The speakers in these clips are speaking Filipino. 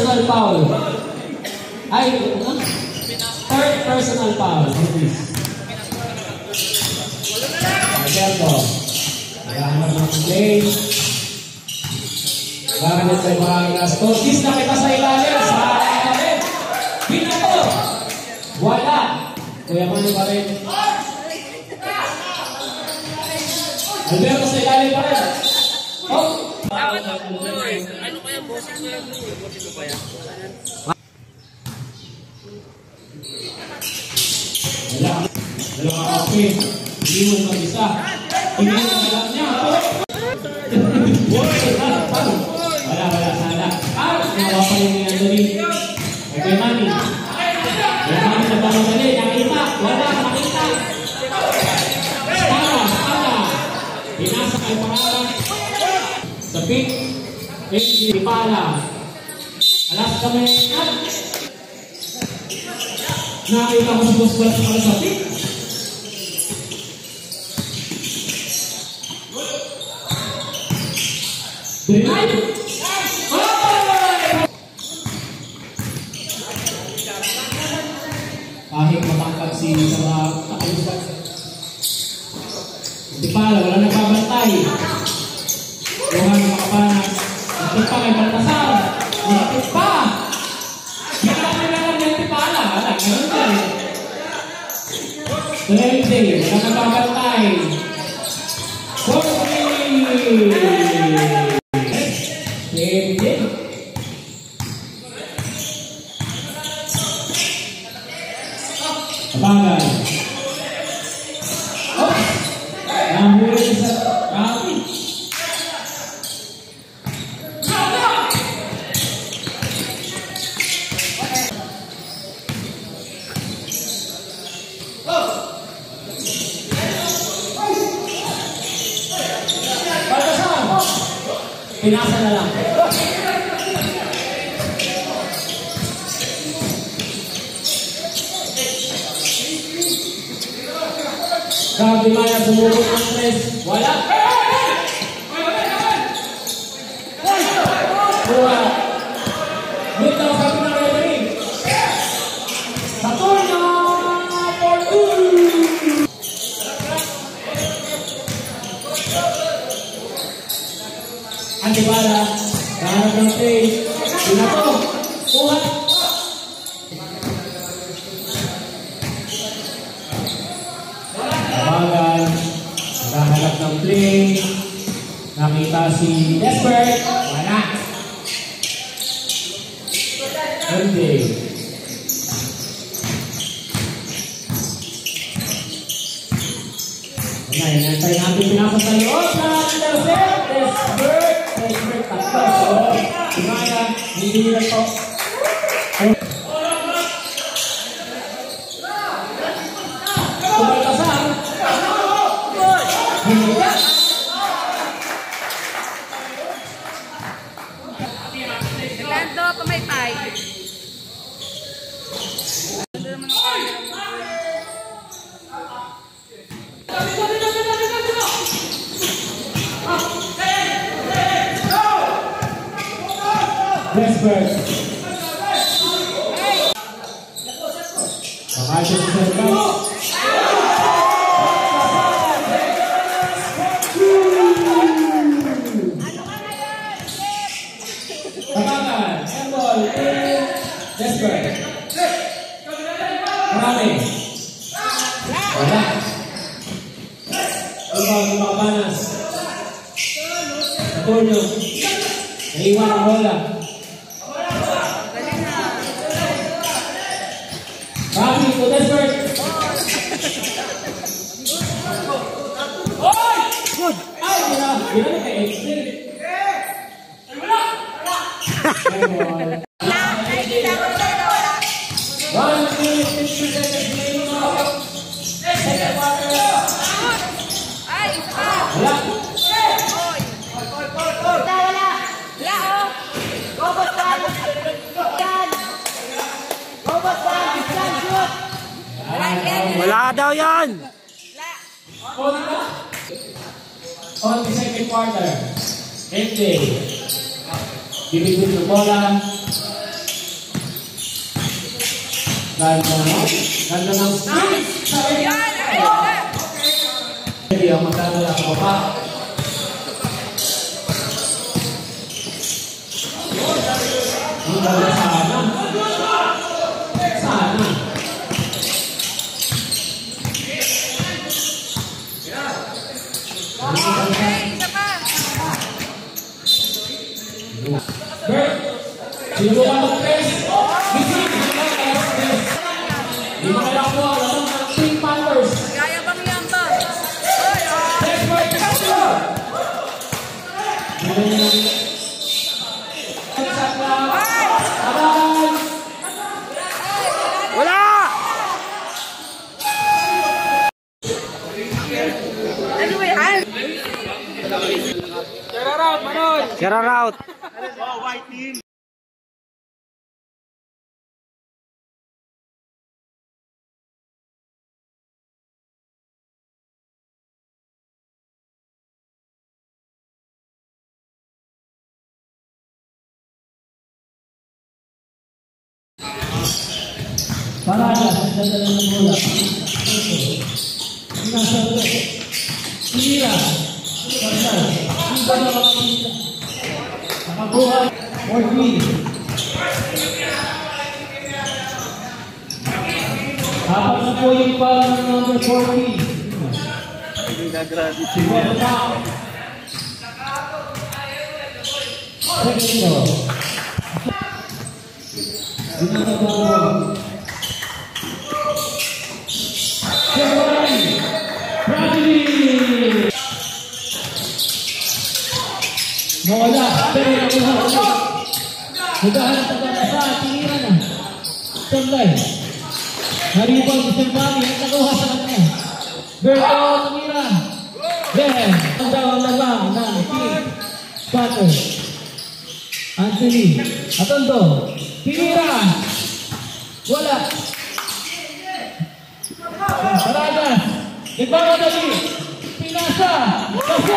personal foul. Ay, third personal foul. Alberto. Naghahanap ng play. Gamit sa maraming gastos. Nakita sa ilalim. Sa ilalim. Binato. Wala. Kuya Manny pa rin. Alberto sa ilalim pa rin. Oh. Ano kaya bossing ko yan? Bossing ko ba yan? Wala. Dalawang kapit. Hindi mo mag-isa. Hindi mo alam niya. Wala. Sana. Nawa pa yung mga dali. Kuya Manny. Kuya Manny na parang dali. Nakita. Wala. Nakita. Sana. Pinasa kay pangalan. Sa pick. Hindi pala. Alas kami. Nakita ko si Boss Balas para sa pick. Denied. Kahit matangkad si mga kakalusap. Hindi pala, wala nagbabantay. Tuhan makapanas. Hindi pa kay Baltasar. Hindi pa. Hindi lang hindi pala. Wala, ganun ka eh. Thursday, wala nagbabantay. Bagay. Oh! Nahuli sa kami. Pinasa na lang. Grabe Maya, sumulong ang tres. Wala. Wala. Good daw sabi ng referee. Saturno for 2. Antibala. Kaharap ng tres. Binato. Kuha. Naghahanap ng play. Nakita si Desperate. Wala. Hindi. Inantay natin pinapos sa loob na intercept. Desperate. Tatlo. So, Imaya, hindi na to. Nagkando, pamaypay. Desperate. Makasya sa Desperate. Tatangan, Embol, Desperate. Marami. Wala. Ibang makabanas. Antonio. Naiwan ang bola. Marami ko, Desperate. Good. Ay, gila kay Exit. Wala daw yan. On the second quarter, Wednesday, bibigyan ng bola, Ganda ng skills. Hindi ang magdadala sa baba. Ang ganda sana. Sana. Bert, sino ka mag-press? Hindi mo kailangan po ang lamang ng Pink Panthers. Gaya bang yan ba? Press for the customer! Wala! Ano ba yan? Share out, Manol! Share out! White team! Parada, dadala ng bola. Nasa ulo. Sinira. Pasal. Hindi na makakita. Nakabuhay. 14. Apat na po yung pala ng number 14. Hindi na-grabe. Siguro na. Segundo. Ginagawa. Mawala, pero nakuha ulit. Naghahanap ang sa tinira na. Sandai. Naribang si Servani at nakuha sa kanya. Berto, tumira. Then, ang daw na lang ng King Potter. Anthony. Atondo. Tinira. Wala. Paradas. Nagmamadali. Pinasa. Kasi.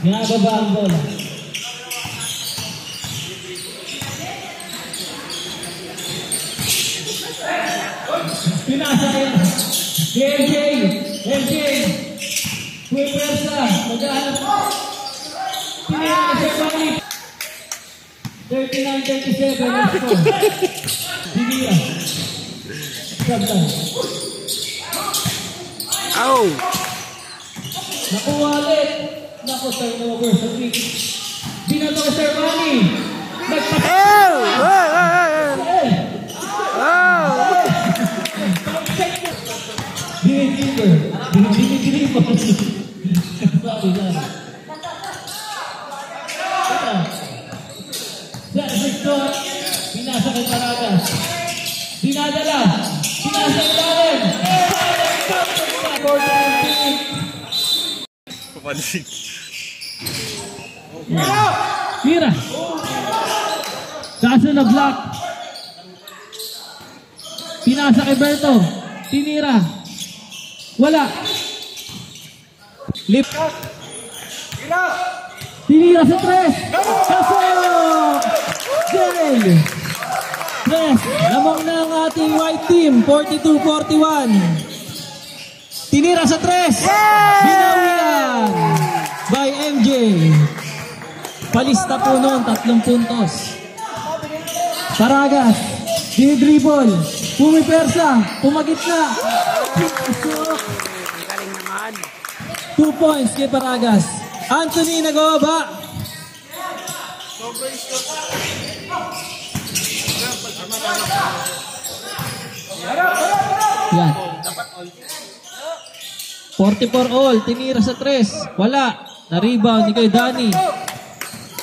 Ginababa ang bola. Pinasa yan. MJ. Puwersa. Maghahanap. Pinasa sa balik. 39-37. Dinira. Sabtan. Ow! Nakuha ulit. Naku, turnover sa pick. Binato ka Servani. Ew! Dinidiliver. Dinidiliver. Sorry lang. Sa Victor. Pinasa kay Paragas. Dinadala. Pinasa ilalim. Papansin. Tira. Kaso na block. Pinasa kay Berto. Tinira. Wala. Lip. Tinira sa tres. Kaso. Jail. Tres. Lamang na ang ating white team. 42-41. Tinira sa tres. Binawian by MJ. Palista po noon, 3 puntos. Paragas. Dinidribble. Pumipersa. Pumagitna. 2 points kay Paragas. Anthony nagawaba. Yan. 44 all. Tinira sa 3. Wala. Na-rebound ni kay Danny.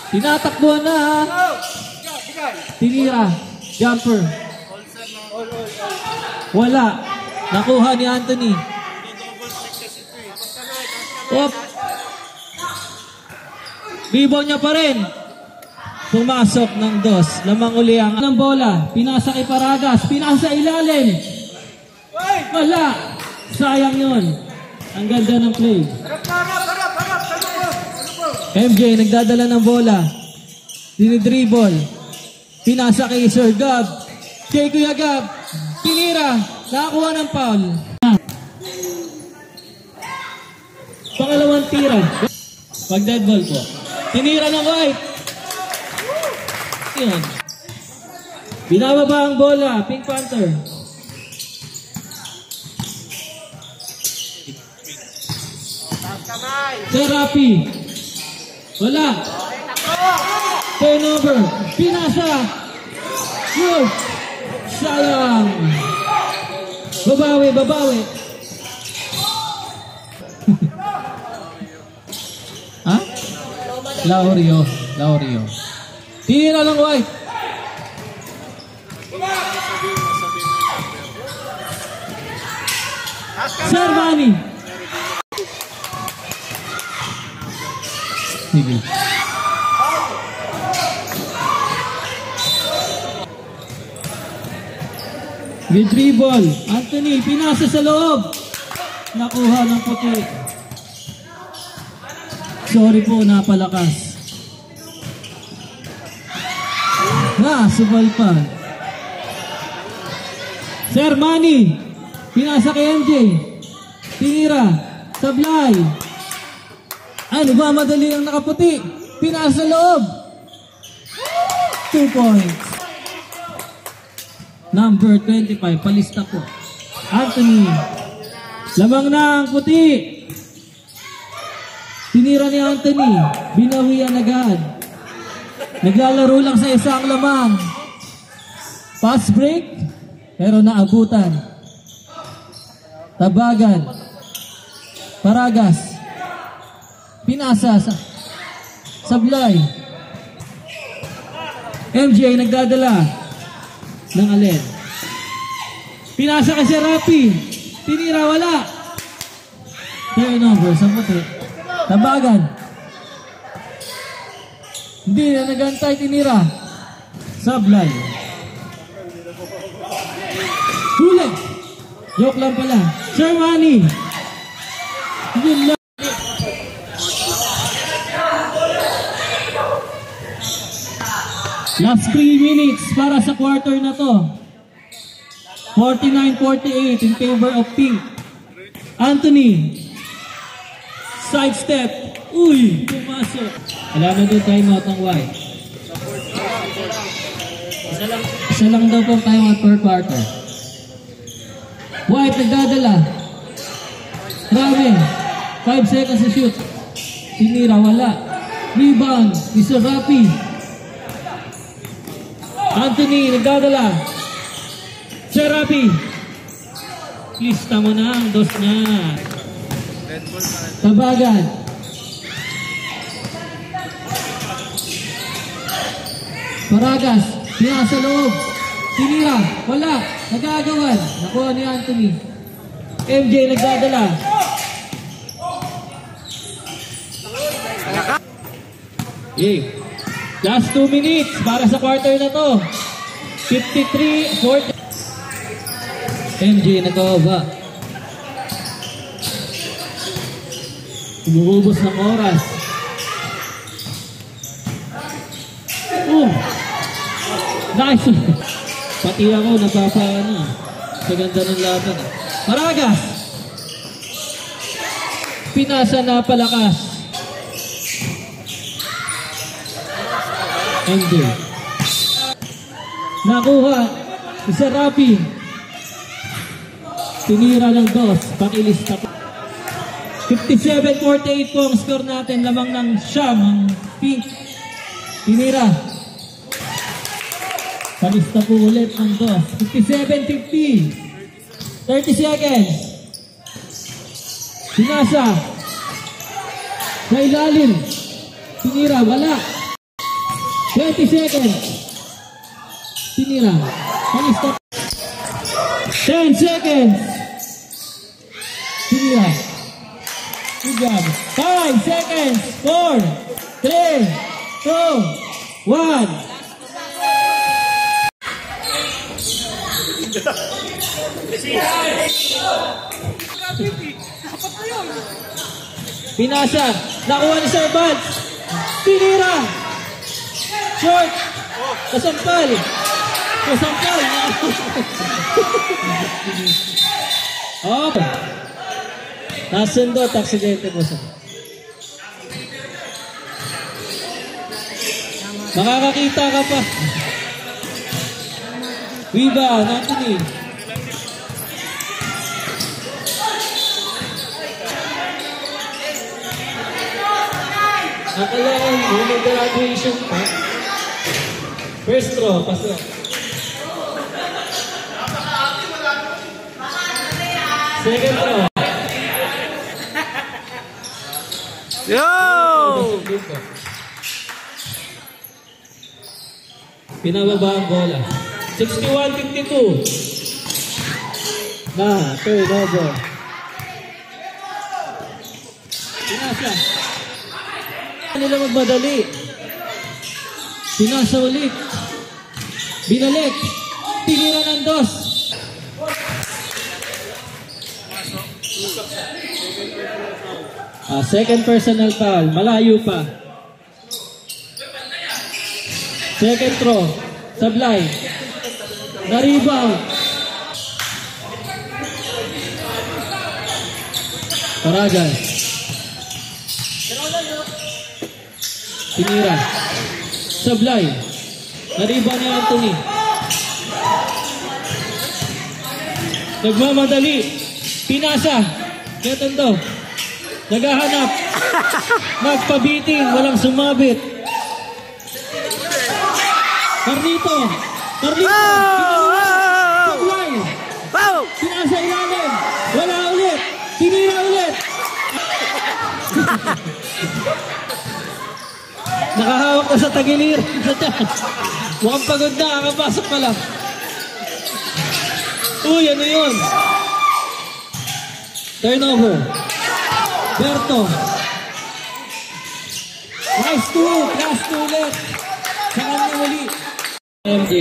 Tinatakbuhan na ha. Tinira. Jumper. Wala. Nakuha ni Anthony. Op. Rebound niya pa rin. Pumasok ng 2. Lamang uli ang ng bola. Pinasa kay Paragas. Pinasa ilalim. Wala. Sayang yun. Ang ganda ng play. MJ nagdadala ng bola. Dinidribble. Pinasa kay Sir Gab. Kay Kuya Gab. Tinira. Nakakuha ng foul. Pangalawang tira. Pag dead ball po. Tinira ng White. Yan. Binababa ang bola. Pink Panther. Serapi. Wala. Turnover. Pinasa. Good. Sayang. Babawi, babawi. Ha? Laurio. Laurio. Tira lang White. Servani. Sige. Dribble. Anthony, pinasa sa loob. Nakuha ng puti. Sorry po, napalakas. Subal pa. Sermani. Pinasa kay MJ. Tinira. Sablay. Ano ba? Madali ang nakaputi. Pinasa sa loob. 2 points. Number 25. Palista po. Anthony. Lamang na ang puti. Tinira ni Anthony. Binawian agad. Naglalaro lang sa isang lamang. Pass break. Pero naabutan. Tabagan. Paragas. Pinasa sa Sablay. MJ nagdadala ng alin. Pinasa kay Serapi. Tinira, wala. Turnover sa puti. Tabagan. Hindi na nagantay, tinira. Sablay. Huli. Joke lang pala. Sermani. Yun lang. Last 3 minutes para sa quarter na to. 49-48 in favor of Pink. Anthony. Side step. Uy, pumasok. Alam na doon timeout ng White. Isa lang daw pong timeout per quarter. White nagdadala. Rami. 5 seconds to shoot. Tinira, wala. Rebound. Mr. Rapi. Anthony nagdadala. Serapi. Lista mo na ang dos niya. Tabagan. Paragas. Pinasa loob. Tinira. Wala. Nagagawan. Nakuha ni Anthony. MJ nagdadala. Last 2 minutes para sa quarter na to. 53-40. MJ nag-over. Umuubos ng oras. Nice. Pati ako napapano sa ganda ng laban. Paragas. Pinasa na palakas. MJ. Nakuha. Isa Rapi. Tinira ng dos. Pakilista po. 57-48 po ang score natin. Lamang ng siyam ang Pink. Tinira. Palista po ulit ng dos. 57-50. 30 seconds. Pinasa. Sa ilalim. Tinira. Wala. 20 seconds. Tinira. Palista. 10 seconds. Tinira. Good job. 5 seconds. 4, 3, 2, 1. Pinasa. Nakuha ni Sir Vance. Tinira! Short! Kasampal! Kasampal! Oh! Nasundo, aksidente po sa. Makakakita ka pa. Rebound, Anthony. Nakalain, may graduation pa. First throw, pasok. Second throw. Yo! Pinababa ang bola. 61-52. Na, turnover. Pinasa. Nila magmadali. Pinasa ulit. Binalik. Tinira ng dos. Second personal foul. Malayo pa. Second throw. Sablay. Na-rebound. Paragan. Tinira. Sablay. Na-rebound ni Anthony. Nagmamadali. Pinasa. Ketondo. Naghahanap. Nagpabiting. Walang sumabit. Carlito. Carlito. Sablay. Pinasa ilalim. Wala ulit. Tinira ulit. Nakahawak na sa tagilir. Mukhang pagod na. Kakapasok pa lang. Uy, ano yun? Turnover. Berto. Nice two. Last two ulit. Sa kanya uli. MJ.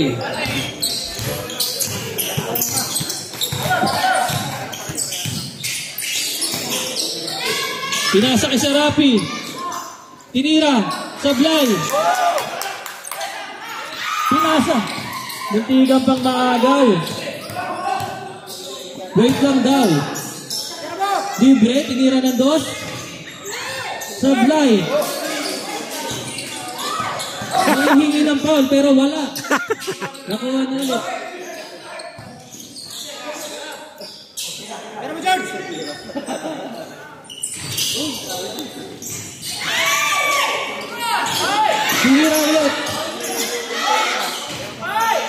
Pinasa kay Sarapi. Tinira. Sablay. Pinasa. Muntigang pang maagaw. Wait lang daw. Libre. Tinira ng dos. Sablay. Nahihingi ng foul pero wala. Nakuha na ulit. Pero mo, George! Tinira ulit.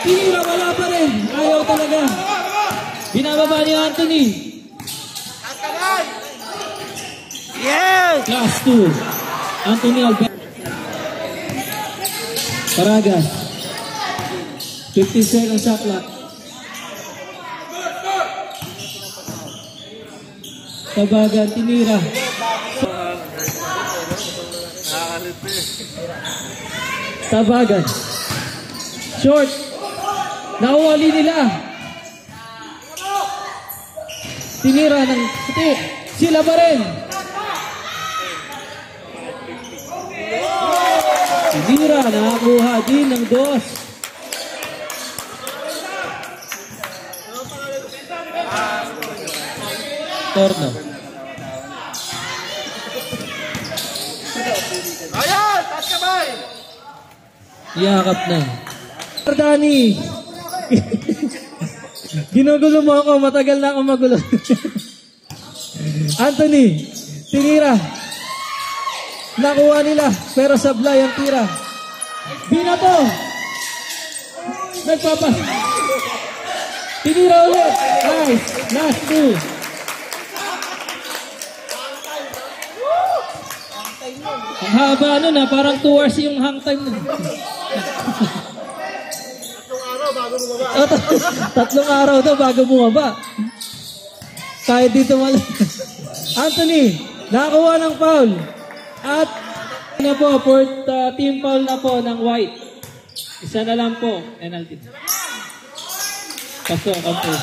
Tinira, wala pa rin. Ayaw talaga. Binababa ni Anthony. Yes! Class 2. Anthony Alberto. Paragas. 50 seconds shot clock. Tabagan, tinira. Tabagan. Short. Nauwali nila. Tinira ng puti. Sila pa rin. Tinira, nakakuha din ng dos. Torno. Ayan! Taas kamay! Yakap na. Dani. Ginugulo mo ako. Matagal na ako magulo. Anthony. Tinira. Nakuha nila. Pero sablay ang tira. Binato. Nagpapas. Tinira ulit. Nice. Last two. Ang haba nun ha. Parang 2 hours yung hang time nun. Tatlong araw daw bago bumaba. Kahit dito Anthony, nakakuha ng foul. At na po, fourth team foul na po ng white. Isa na lang po, penalty. Pasok ang po.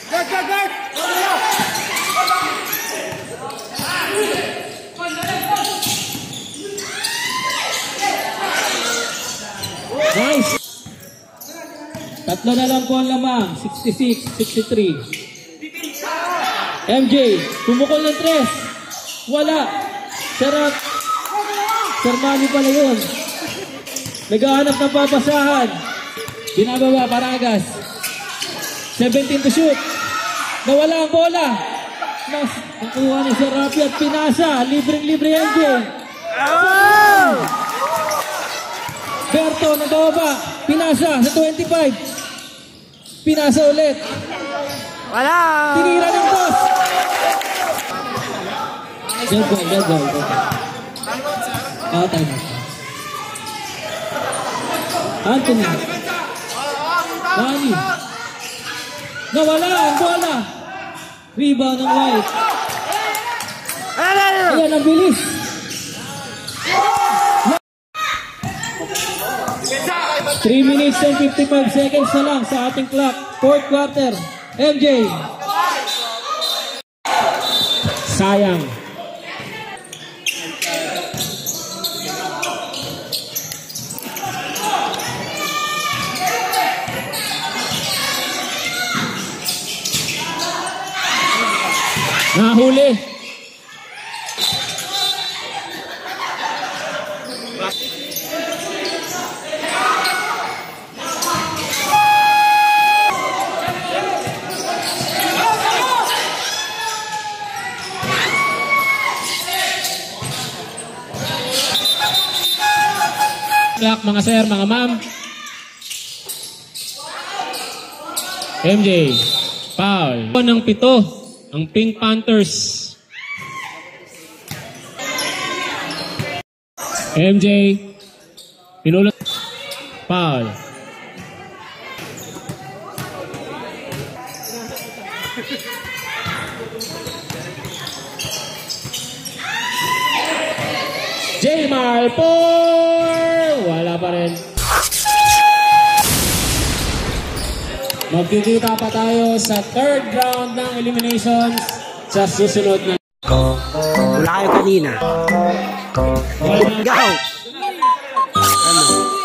Guard, guard, guard! Nice. Tatlo na lang po ang lamang. 66-63. MJ, pumukol ng 3. Wala. Sarap. Sermani pala yun. Naghahanap ng papasahan. Binababa, Paragas. 17 to shoot. Nawala ang bola. Nakuha ni Serapi at pinasa. Libreng-libre MJ. Berto, nagawaba. Pinasa sa 25. Pinasa ulit. Wala! Tinira ng boss. Dead goal. Time. Anthony. Manny. Nawala ang bola. Rebound ng White. Ayan ang bilis. 3 minutes and 55 seconds na lang sa ating clock. Fourth quarter. MJ. Sayang. Nahuli. Clock, mga sir, mga ma'am. MJ, foul. Ng 7, ang Pink Panthers. MJ, pinulot. Foul. Jaymar wala pa rin. Magkikita pa tayo sa third round ng eliminations sa susunod na. Wala kayo kanina. Go! Ano?